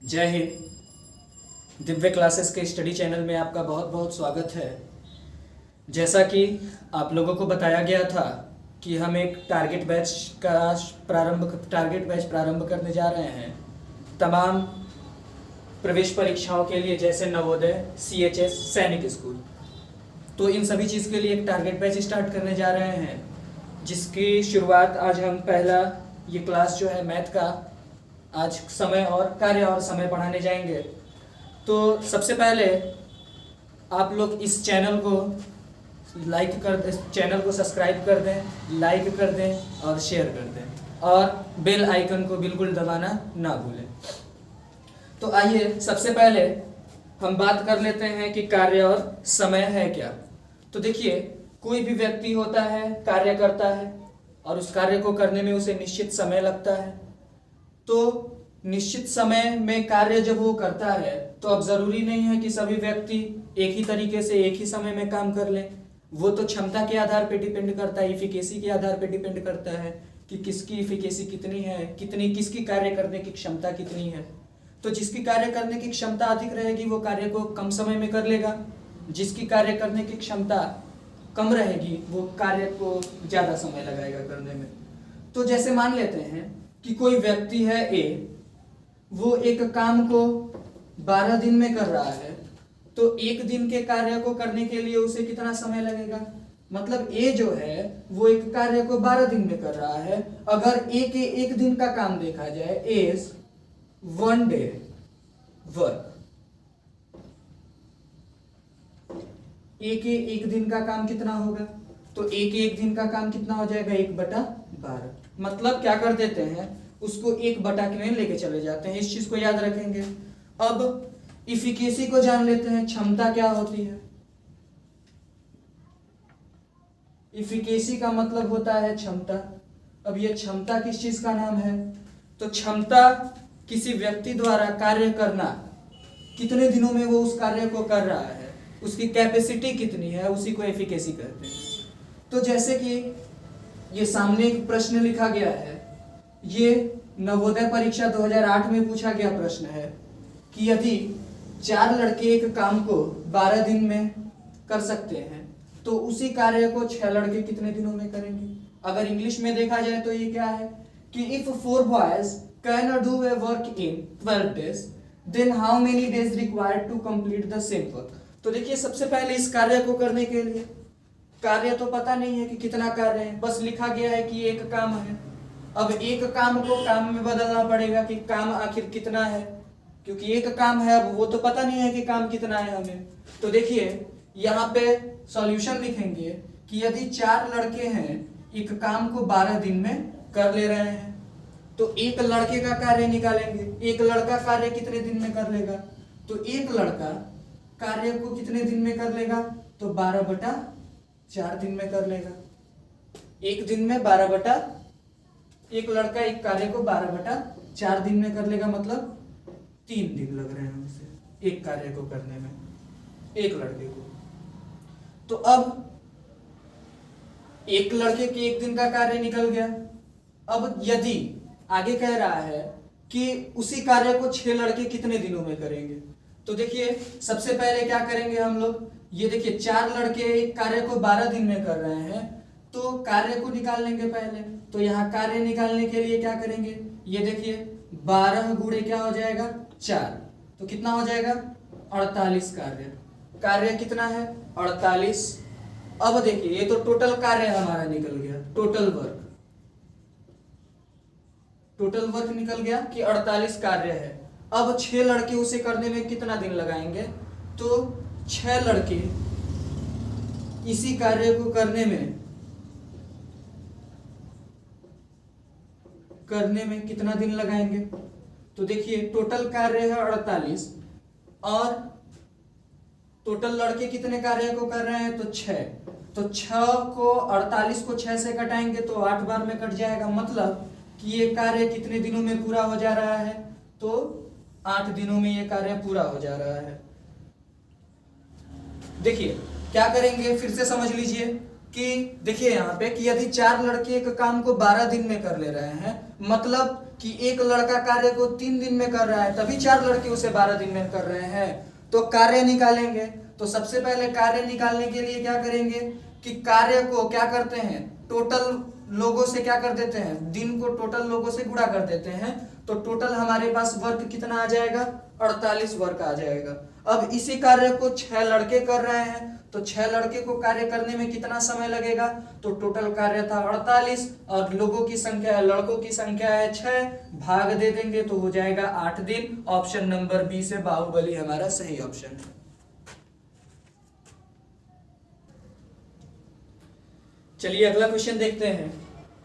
जय हिंद। दिव्य क्लासेस के study channel में आपका बहुत बहुत स्वागत है। जैसा कि आप लोगों को बताया गया था कि हम एक टारगेट बैच प्रारंभ करने जा रहे हैं तमाम प्रवेश परीक्षाओं के लिए, जैसे नवोदय, CHS, सैनिक स्कूल। तो इन सभी चीज़ के लिए एक टारगेट बैच स्टार्ट करने जा रहे हैं, जिसकी शुरुआत आज हम पहला ये क्लास जो है मैथ का आज समय और कार्य और समय पढ़ाने जाएंगे। तो सबसे पहले आप लोग इस चैनल को लाइक कर दें, चैनल को सब्सक्राइब कर दें, लाइक कर दें और शेयर कर दें और बेल आइकन को बिल्कुल दबाना ना भूलें। तो आइए सबसे पहले हम बात कर लेते हैं कि कार्य और समय है क्या। तो देखिए, कोई भी व्यक्ति होता है, कार्य करता है और उस कार्य को करने में उसे निश्चित समय लगता है। तो निश्चित समय में कार्य जब वो करता है तो अब जरूरी नहीं है कि सभी व्यक्ति एक ही तरीके से एक ही समय में काम कर लें। वो तो क्षमता के आधार पे डिपेंड करता है, इफिकेसी के आधार पे डिपेंड करता है कि किसकी इफिकेसी कितनी है, किसकी कार्य करने की क्षमता कितनी है। तो जिसकी कार्य करने की क्षमता अधिक रहेगी वो कार्य को कम समय में कर लेगा, जिसकी कार्य करने की क्षमता कम रहेगी वो कार्य को ज़्यादा समय लगाएगा करने में। तो जैसे मान लेते हैं कि कोई व्यक्ति है A, वो एक काम को 12 दिन में कर रहा है, तो एक दिन के कार्य को करने के लिए उसे कितना समय लगेगा। मतलब A जो है वो एक कार्य को 12 दिन में कर रहा है। अगर A के एक दिन का काम देखा जाए, A's 1 day वर्क, A के एक दिन का काम कितना होगा, तो A के एक दिन का काम कितना हो जाएगा, 1/12। मतलब क्या कर देते हैं, उसको 1/2 में लेके चले जाते हैं। इस चीज को याद रखेंगे। अब इफिकेसी को जान लेते हैं, क्षमता क्या होती है। इफिकेसी का मतलब होता है क्षमता। अब ये क्षमता किस चीज का नाम है, तो क्षमता किसी व्यक्ति द्वारा कार्य करना, कितने दिनों में वो उस कार्य को कर रहा है, उसकी कैपेसिटी कितनी है, उसी को एफिकेसी कहते हैं। तो जैसे कि ये सामने एक प्रश्न लिखा गया है, ये नवोदय परीक्षा 2008 में पूछा गया प्रश्न है कि यदि 4 लड़के एक काम को 12 दिन में कर सकते हैं तो उसी कार्य को 6 लड़के कितने दिनों में करेंगे। अगर इंग्लिश में देखा जाए तो ये क्या है कि if 4 boys can do a work in 12 days, then how many days required to complete the same work। तो देखिए, सबसे पहले इस कार्य को करने के लिए कार्य तो पता नहीं है कि कितना कार्य है, बस लिखा गया है कि एक काम है। अब एक काम को काम में बदलना पड़ेगा कि काम आखिर कितना है, क्योंकि एक काम है, अब वो तो पता नहीं है कि काम कितना है हमें। तो देखिए, यहाँ पे सॉल्यूशन लिखेंगे कि यदि 4 लड़के हैं, एक काम को 12 दिन में कर ले रहे हैं, तो एक लड़के का कार्य निकालेंगे। एक लड़का कार्य कितने दिन में कर लेगा, तो एक लड़का कार्य को कितने दिन में कर लेगा, तो 12/4 दिन में कर लेगा। एक दिन में 12 एक लड़का एक कार्य को 12/4 दिन में कर लेगा, मतलब 3 दिन लग रहे हैं उसे एक कार्य को करने में, एक लड़के को। तो अब एक लड़के के एक दिन का कार्य निकल गया। अब यदि आगे कह रहा है कि उसी कार्य को 6 लड़के कितने दिनों में करेंगे, तो देखिए सबसे पहले क्या करेंगे हम लोग, ये देखिए 4 लड़के एक कार्य को 12 दिन में कर रहे हैं, तो कार्य को निकाल लेंगे पहले। तो यहाँ कार्य निकालने के लिए क्या करेंगे, ये देखिए 12 गुणे क्या हो जाएगा, 4, तो कितना हो जाएगा, 48 कार्य। कार्य कितना है, 48। अब देखिए, ये तो टोटल कार्य हमारा निकल गया, टोटल वर्क निकल गया कि 48 कार्य है। अब 6 लड़के उसे करने में कितना दिन लगाएंगे, तो 6 लड़के इसी कार्य को करने में कितना दिन लगाएंगे, तो देखिए टोटल कार्य है 48 और टोटल लड़के कितने कार्य को कर रहे हैं, तो 6। तो 48 को 6 से घटाएंगे तो 8 बार में कट जाएगा। मतलब कि ये कार्य कितने दिनों में पूरा हो जा रहा है, तो 8 दिनों में ये कार्य पूरा हो जा रहा है। देखिए क्या करेंगे, फिर से समझ लीजिए कि देखिए यहाँ पे कि यदि 4 लड़के एक काम को 12 दिन में कर ले रहे हैं, मतलब कि एक लड़का कार्य को 3 दिन में कर रहा है, तभी 4 लड़के उसे 12 दिन में कर रहे हैं। तो कार्य निकालेंगे, तो सबसे पहले कार्य निकालने के लिए क्या करेंगे कि कार्य को क्या करते हैं, टोटल लोगों से क्या कर देते हैं, दिन को टोटल लोगों से गुणा कर देते हैं। तो टोटल हमारे पास वर्क कितना आ जाएगा, 48 वर्क आ जाएगा। अब इसी कार्य को 6 लड़के कर रहे हैं, तो 6 लड़के को कार्य करने में कितना समय लगेगा, तो टोटल कार्य था 48 और लोगों की संख्या है, लड़कों की संख्या है 6, भाग दे देंगे तो हो जाएगा 8 दिन। ऑप्शन नंबर बी से बाहुबली हमारा सही ऑप्शन है। चलिए अगला क्वेश्चन देखते हैं।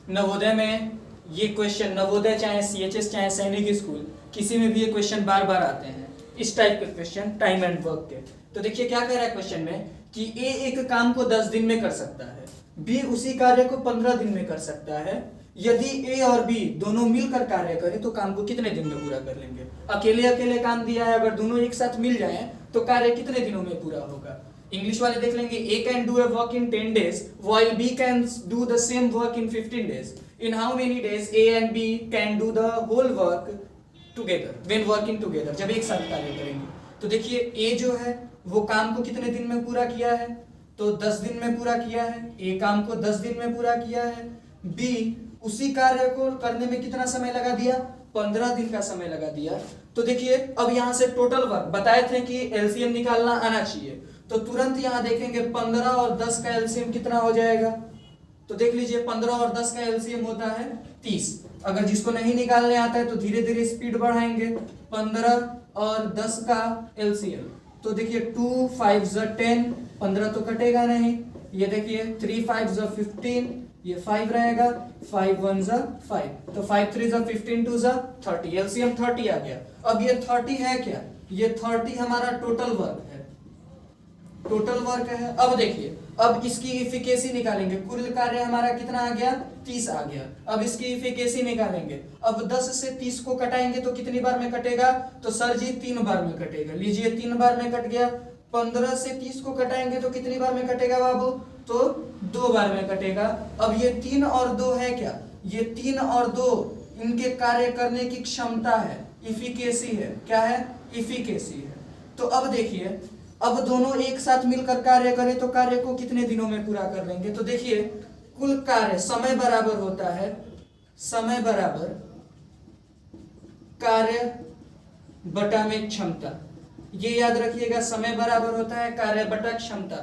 नवोदय में ये क्वेश्चन, नवोदय चाहे सीएचएस चाहे सैनिक स्कूल, किसी में भी ये क्वेश्चन बार बार आते हैं, इस टाइप के क्वेश्चन टाइम एंड वर्क के। तो देखिए क्या कह रहा है क्वेश्चन में कि ए एक काम को 10 दिन में कर सकता है, बी उसी कार्य को 15 दिन में कर सकता है। यदि ए और बी दोनों मिलकर कार्य करें तो काम को कितने दिन में पूरा कर लेंगे। अकेले अकेले काम दिया है, अगर दोनों एक साथ मिल जाएं तो कार्य कितने दिनों में पूरा होगा। इंग्लिश वाले देख लेंगे, A can do a work in 10 days while B can do the same work in 15 days. In how many days A and B can do the whole work together when working together? जब एक साथ कार्य करेंगे तो देखिए ए जो है वो काम को कितने दिन में पूरा किया है, तो 10 दिन में पूरा किया है। ए काम को 10 दिन में पूरा किया है। बी उसी कार्य को करने में कितना समय लगा दिया, 15 दिन का समय लगा दिया। तो देखिए अब यहाँ से टोटल वर्क बताए थे कि एलसीएम निकालना आना चाहिए, तो तुरंत यहाँ देखेंगे 15 और 10 का एलसीएम कितना हो जाएगा। तो देख लीजिए 15 और 10 का एलसीएम होता है 30। अगर जिसको नहीं निकालने आता है तो धीरे धीरे स्पीड बढ़ाएंगे। 15 और 10 का एलसीएम, तो देखिए 2 5 10, 15 तो कटेगा नहीं। ये देखिए 3 5 15, ये 5 रहेगा, 5 1 5, तो 5 3 15 2 30, एलसीएम 30 आ गया। अब ये 30 है क्या, ये 30 हमारा टोटल वर्क है, टोटल वर्क है। अब देखिए अब इसकी इफिकेसी निकालेंगे, कुल कार्य हमारा कितना आ गया, 30 आ गया। अब इसकी इफिकेसी निकालेंगे, अब 10 से 30 को कटाएंगे तो कितनी बार में कटेगा, तो सर जी 3 बार में कटेगा। लीजिए 3 बार में कट गया। 15 से 30 को कटाएंगे तो कितनी बार में कटेगा बाबू, तो 2 बार में कटेगा। अब ये 3 और 2 है क्या, ये 3 और 2 इनके कार्य करने की क्षमता है, इफिकेसी है। क्या है, इफिकेसी है। तो अब देखिए अब दोनों एक साथ मिलकर कार्य करें तो कार्य को कितने दिनों में पूरा कर लेंगे। तो देखिए कुल कार्य समय बराबर होता है, समय बराबर कार्य बटा में क्षमता। ये याद रखिएगा, समय बराबर होता है कार्य बटा क्षमता।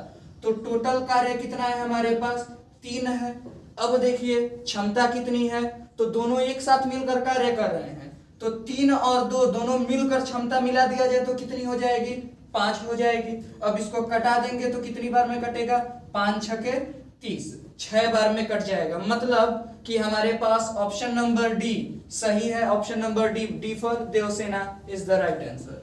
तो टोटल कार्य कितना है हमारे पास, 3 है। अब देखिए क्षमता कितनी है, तो दोनों एक साथ मिलकर कार्य कर रहे हैं, तो 3 और 2 दोनों मिलकर क्षमता मिला दिया जाए तो कितनी हो जाएगी, 5 हो जाएगी। अब इसको कटा देंगे तो कितनी बार में कटेगा, 5 6 30, 6 बार में कट जाएगा। मतलब कि हमारे पास ऑप्शन नंबर डी सही है। Option number D for Devsena is the right answer.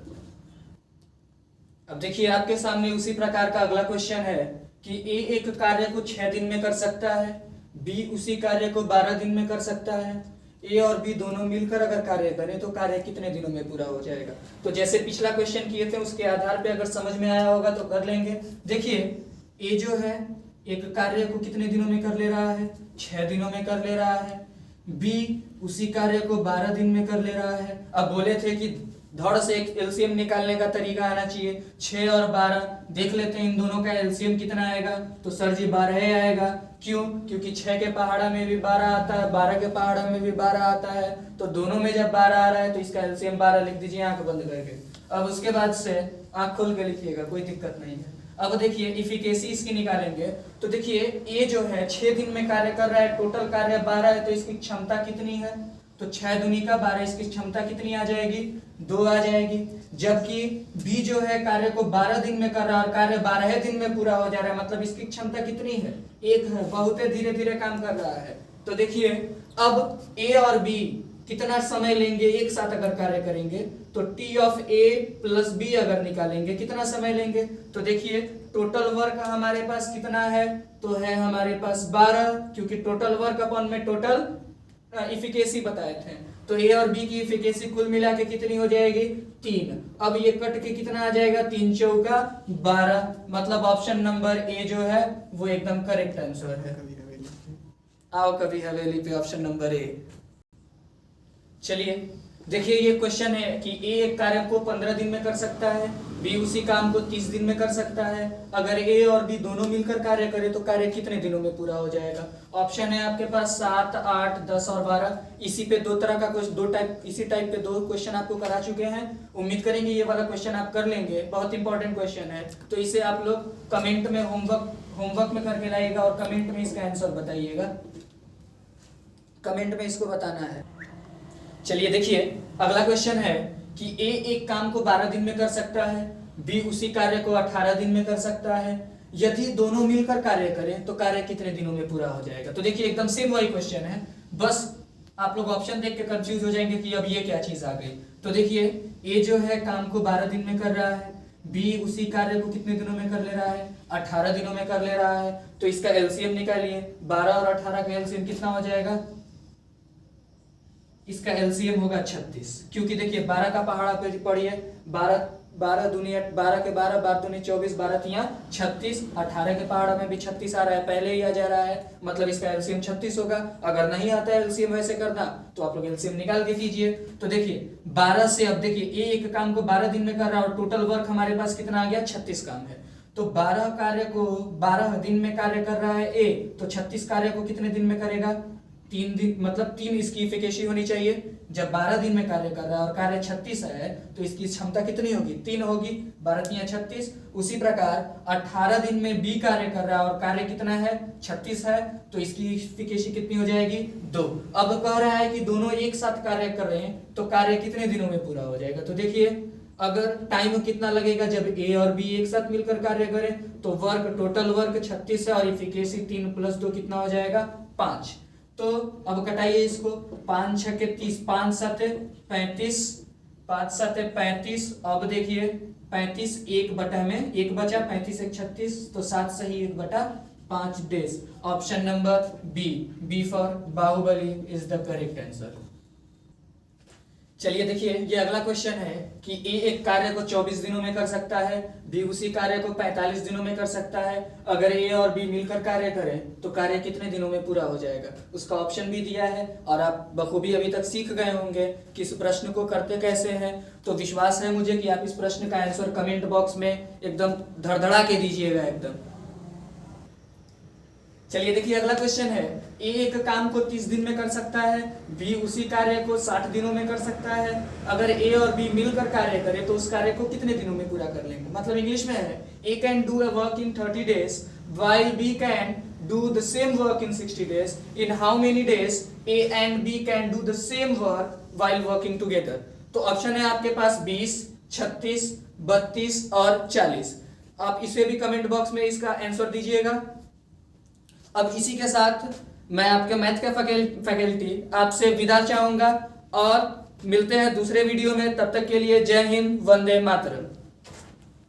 अब देखिए आपके सामने उसी प्रकार का अगला क्वेश्चन है कि ए एक कार्य को 6 दिन में कर सकता है, बी उसी कार्य को 12 दिन में कर सकता है। ए और बी दोनों मिलकर अगर कार्य करें तो कार्य कितने दिनों में पूरा हो जाएगा। तो जैसे पिछला क्वेश्चन किए थे उसके आधार पे अगर समझ में आया होगा तो कर लेंगे। देखिए ए जो है एक कार्य को कितने दिनों में कर ले रहा है, 6 दिनों में कर ले रहा है। बी उसी कार्य को 12 दिन में कर ले रहा है। अब बोले थे कि धड़ से एक एलसीएम निकालने का तरीका आना चाहिए। 6 और 12 देख लेते हैं इन दोनों का एलसीएम कितना आएगा, तो सर जी 12 आएगा। क्यों, क्योंकि 6 के पहाड़ा में भी 12 आता है, 12 के पहाड़ा में भी 12 आता है, तो दोनों में जब 12 आ रहा है तो इसका एलसीएम 12 लिख दीजिए आंख बंद करके। अब उसके बाद से आंख खोल के लिखिएगा, कोई दिक्कत नहीं है। अब देखिए इफिकेसी इसकी निकालेंगे, तो देखिए ए जो है 6 दिन में कार्य कर रहा है, टोटल कार्य 12 है, तो इसकी क्षमता कितनी है, तो 6 दूनी का 12, इसकी क्षमता कितनी आ जाएगी, 2 आ जाएगी। जबकि बी जो है कार्य को 12 दिन में कर रहा है और कार्य 12 दिन में पूरा हो जा रहा है, मतलब इसकी क्षमता कितनी है, 1 है, बहुत धीरे धीरे काम कर रहा है। तो देखिए अब ए और बी कितना समय लेंगे एक साथ अगर कार्य करेंगे, तो T of A plus B अगर निकालेंगे कितना समय लेंगे। तो देखिए टोटल वर्क हमारे पास कितना है, तो है हमारे पास 12, क्योंकि टोटल वर्क अपॉन में टोटल इफिकेसी बताए थे। तो ए और बी की इफिकेसी कुल मिला के कितनी हो जाएगी, 3। अब ये कट के कितना आ जाएगा, 3 चौका 12, मतलब ऑप्शन नंबर ए जो है वो एकदम करेक्ट आंसर है। आओ कभी हवेली पे ऑप्शन नंबर ए। चलिए देखिए, ये क्वेश्चन है कि ए एक कार्य को 15 दिन में कर सकता है, बी उसी काम को 30 दिन में कर सकता है। अगर ए और बी दोनों मिलकर कार्य करें तो कार्य कितने दिनों में पूरा हो जाएगा। ऑप्शन है आपके पास 7, 8, 10 और 12। इसी पे दो तरह का इसी टाइप पे दो क्वेश्चन आपको करा चुके हैं। उम्मीद करेंगे ये वाला क्वेश्चन आप कर लेंगे, बहुत इंपॉर्टेंट क्वेश्चन है। तो इसे आप लोग कमेंट में होमवर्क में करके लाइएगा और कमेंट में इसका आंसर बताइएगा, कमेंट में इसको बताना है। चलिए देखिए, अगला क्वेश्चन है कि ए एक काम को 12 दिन में कर सकता है, बी उसी कार्य को 18 दिन में कर सकता है। यदि दोनों मिलकर कार्य करें तो कार्य कितने दिनों में पूरा हो जाएगा। तो देखिए एकदम सेम वही क्वेश्चन है, बस आप लोग ऑप्शन देख के कंफ्यूज हो जाएंगे कि अब ये क्या चीज आ गई। तो देखिए, ए जो है काम को 12 दिन में कर रहा है, बी उसी कार्य को कितने दिनों में कर ले रहा है, 18 दिनों में कर ले रहा है। तो इसका एलसीएम निकालिए, 12 और 18 का एलसीएम कितना हो जाएगा। इसका एलसीएम होगा 36, क्योंकि देखिए 12 का पहाड़ा पे पढ़िए, 12 दुनिया 12 के 12, 12 दूनी 24, 12 तिया 36, 18 के पहाड़ा में भी 36 आ रहा है, पहले ही आ जा रहा है, मतलब इसका एलसीएम 36 होगा। अगर नहीं आता है एलसीएम वैसे करना तो आप लोग एलसीएम निकाल के कीजिए। तो देखिए 12 से, अब देखिए ए एक काम को 12 दिन में कर रहा है और टोटल वर्क हमारे पास कितना आ गया, 36 काम है। तो 12 कार्य को 12 दिन में कार्य कर रहा है ए, तो 36 कार्य को कितने दिन में करेगा, 3 दिन, मतलब 3 इसकी इफिकेसी होनी चाहिए। जब 12 दिन में कार्य कर रहा है और कार्य 36 है तो इसकी क्षमता कितनी होगी, 3 होगी, 12 तिया 36। उसी प्रकार 18 दिन में बी कार्य कर रहा है और कार्य कितना है, 36 है, तो इसकी इफिकेसी कितनी हो जाएगी, 2। अब कह रहा है कि दोनों एक साथ कार्य कर रहे हैं तो कार्य कितने दिनों में पूरा हो जाएगा। तो देखिए अगर टाइम कितना लगेगा जब ए और बी एक साथ मिलकर कार्य करें, तो वर्क, टोटल वर्क 36 है और इफिकेसी 3 + 2 कितना हो जाएगा, 5। तो अब कटाइए इसको, 5 × 6 = 30, 5 × 7 = 35, 5 × 7 = 35। अब देखिए 35 1 बटा में 1 बचा, 35 × 1 = 36, तो 7 सही 1/5 days. Option number B for Baahubali is the correct answer. चलिए देखिए, ये अगला क्वेश्चन है कि ए एक कार्य को 24 दिनों में कर सकता है, बी उसी कार्य को 45 दिनों में कर सकता है। अगर ए और बी मिलकर कार्य करें तो कार्य कितने दिनों में पूरा हो जाएगा। उसका ऑप्शन भी दिया है और आप बखूबी अभी तक सीख गए होंगे कि इस प्रश्न को करते कैसे हैं। तो विश्वास है मुझे कि आप इस प्रश्न का आंसर कमेंट बॉक्स में एकदम धड़धड़ा के दीजिएगा एकदम। चलिए देखिए, अगला क्वेश्चन है, ए एक काम को 30 दिन में कर सकता है, बी उसी कार्य को 60 दिनों में कर सकता है। अगर ए और बी मिलकर कार्य करें तो उस कार्य को कितने दिनों में पूरा कर लेंगे। मतलब इंग्लिश में है, A can do a work in 30 days while B can do the same work in 60 days। In how many days A and B can do the same work while working together. तो option है आपके पास 20, 36, 32 और 40। आप इसे भी comment box में इसका answer दीजिएगा। अब इसी के साथ मैं आपके मैथ के फैकल्टी आपसे विदा चाहूंगा और मिलते हैं दूसरे वीडियो में। तब तक के लिए जय हिंद, वंदे मातरम।